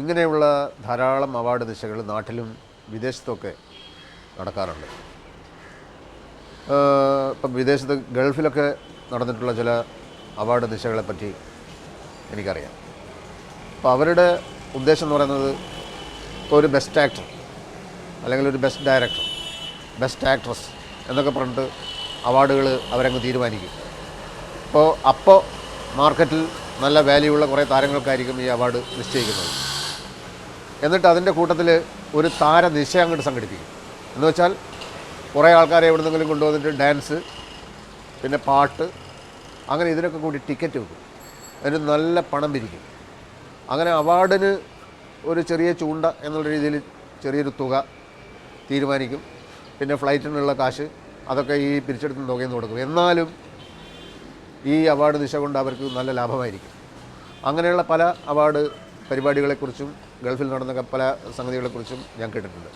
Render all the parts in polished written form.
ഇങ്ങനെയുള്ള ധാരാളം അവാർഡ് ദിശകൾ നാട്ടിലും വിദേശത്തൊക്കെ നടക്കാറുണ്ട്. ഇപ്പം വിദേശത്ത് ഗൾഫിലൊക്കെ നടന്നിട്ടുള്ള ചില അവാർഡ് ദിശകളെപ്പറ്റി എനിക്കറിയാം. അപ്പോൾ അവരുടെ ഉദ്ദേശം എന്ന് പറയുന്നത് ഇപ്പോൾ ഒരു ബെസ്റ്റ് ആക്ടർ അല്ലെങ്കിൽ ഒരു ബെസ്റ്റ് ഡയറക്ടർ, ബെസ്റ്റ് ആക്ട്രസ് എന്നൊക്കെ പറഞ്ഞിട്ട് അവാർഡുകൾ അവരങ്ങ് തീരുമാനിക്കും. അപ്പോൾ മാർക്കറ്റിൽ നല്ല വാല്യൂ ഉള്ള കുറേ താരങ്ങൾക്കായിരിക്കും ഈ അവാർഡ് നിശ്ചയിക്കുന്നത്. എന്നിട്ട് അതിൻ്റെ കൂട്ടത്തിൽ ഒരു താരനിശ അങ്ങോട്ട് സംഘടിപ്പിക്കും. എന്ന് വെച്ചാൽ കുറേ ആൾക്കാരെ എവിടെ നിന്നെങ്കിലും കൊണ്ടുവന്നിട്ട് ഡാൻസ്, പിന്നെ പാട്ട്, അങ്ങനെ ഇതിനൊക്കെ കൂടി ടിക്കറ്റ് വെക്കും. അതിന് നല്ല പണം പിരിക്കും. അങ്ങനെ അവാർഡിന് ഒരു ചെറിയ ചൂണ്ട എന്നുള്ള രീതിയിൽ ചെറിയൊരു തുക തീരുമാനിക്കും. പിന്നെ ഫ്ലൈറ്റിനുള്ള കാശ് അതൊക്കെ ഈ പിരിച്ചെടുക്കുന്ന തുകയിൽ നിന്ന് കൊടുക്കും. എന്നാലും ഈ അവാർഡ് ദിശ കൊണ്ട് അവർക്ക് നല്ല ലാഭമായിരിക്കും. അങ്ങനെയുള്ള പല അവാർഡ് പരിപാടികളെക്കുറിച്ചും ഗൾഫിൽ നടന്ന പല സംഗതികളെക്കുറിച്ചും ഞാൻ കേട്ടിട്ടുണ്ട്.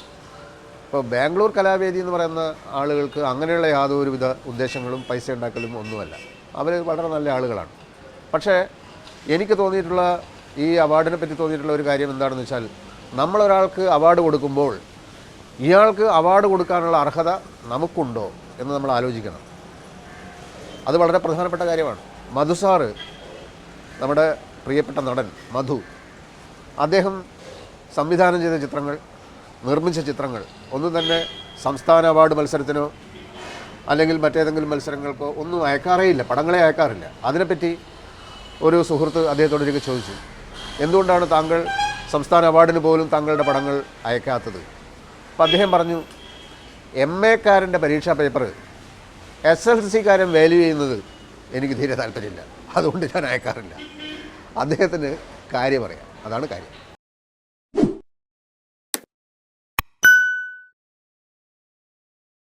ഇപ്പോൾ ബാംഗ്ലൂർ കലാവേദി എന്ന് പറയുന്ന ആളുകൾക്ക് അങ്ങനെയുള്ള യാതൊരുവിധ ഉദ്ദേശങ്ങളും പൈസ ഉണ്ടാക്കലും ഒന്നുമല്ല. അവർ വളരെ നല്ല ആളുകളാണ്. പക്ഷേ എനിക്ക് തോന്നിയിട്ടുള്ള ഈ അവാർഡിനെ പറ്റി തോന്നിയിട്ടുള്ള ഒരു കാര്യം എന്താണെന്ന് വെച്ചാൽ, നമ്മളൊരാൾക്ക് അവാർഡ് കൊടുക്കുമ്പോൾ ഇയാൾക്ക് അവാർഡ് കൊടുക്കാനുള്ള അർഹത നമുക്കുണ്ടോ എന്ന് നമ്മൾ ആലോചിക്കണം. അത് വളരെ പ്രധാനപ്പെട്ട കാര്യമാണ്. മധു സാറ്, നമ്മുടെ പ്രിയപ്പെട്ട നടൻ മധു, അദ്ദേഹം സംവിധാനം ചെയ്ത ചിത്രങ്ങൾ, നിർമ്മിച്ച ചിത്രങ്ങൾ ഒന്നും തന്നെ സംസ്ഥാന അവാർഡ് മത്സരത്തിനോ അല്ലെങ്കിൽ മറ്റേതെങ്കിലും മത്സരങ്ങൾക്കോ ഒന്നും അയക്കാറേയില്ല, പടങ്ങളെ അയക്കാറില്ല. അതിനെപ്പറ്റി ഒരു സുഹൃത്ത് അദ്ദേഹത്തോടൊക്കെ ചോദിച്ചു, എന്തുകൊണ്ടാണ് താങ്കൾ സംസ്ഥാന അവാർഡിന് പോലും താങ്കളുടെ പടങ്ങൾ അയക്കാത്തത്? അപ്പോൾ അദ്ദേഹം പറഞ്ഞു, MA-കാരൻ്റെ പരീക്ഷാ പേപ്പർ SLC-കാരൻ വാല്യൂ ചെയ്യുന്നത് എനിക്ക് തീരെ താല്പര്യമില്ല, അതുകൊണ്ട് ഞാൻ അയക്കാറില്ല. അദ്ദേഹത്തിന് കാര്യം അറിയാം, അതാണ് കാര്യം.